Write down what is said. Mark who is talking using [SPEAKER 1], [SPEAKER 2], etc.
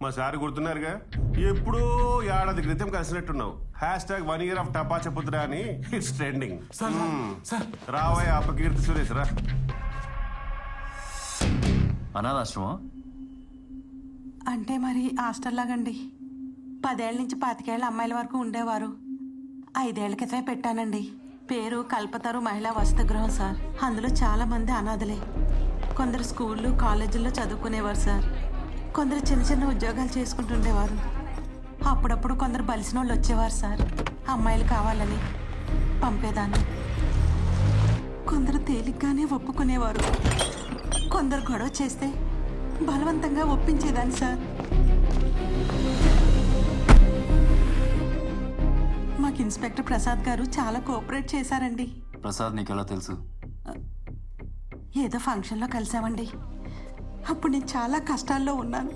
[SPEAKER 1] మా సార్ గుర్తున్నారుగా, ఎప్పుడో ఏడాది క్రితం కలిసినట్టున్నావు. #1 year of టపాచపుత్ర అని ఇట్స్ ట్రెండింగ్. రావయ్య అపకీర్తి సురేష్ రా.
[SPEAKER 2] అనాథాశ్రమం
[SPEAKER 3] అంటే మరి హాస్టల్ లాగండి. 10 ఏళ్ల నుంచి 25 ఏళ్ల అమ్మాయిల వరకు ఉండేవారు. 5 ఏళ్ల క్రితమే పెట్టానండి. పేరు కల్పతరు మహిళా వసతి గృహం సార్. అందులో చాలా మంది అనాథలే. కొందరు స్కూళ్ళు కాలేజీల్లో చదువుకునేవారు సార్. కొందరు చిన్న చిన్న ఉద్యోగాలు చేసుకుంటుండేవారు. అప్పుడప్పుడు కొందరు బలిసిన వాళ్ళు వచ్చేవారు సార్. అమ్మాయిలు కావాలని పంపేదాన్ని. కొందరు తేలిగ్గానే ఒప్పుకునేవారు. కొందరు గొడవ చేస్తే బలవంతంగా ఒప్పించేదాన్ని సార్. మాకు ఇన్స్పెక్టర్ ప్రసాద్ గారు చాలా కోఆపరేట్ చేశారండి.
[SPEAKER 2] ప్రసాద్ నీకెలా తెలుసు?
[SPEAKER 3] ఏదో ఫంక్షన్లో కలిసామండి. అప్పుడు నేను చాలా కష్టాల్లో ఉన్నాను.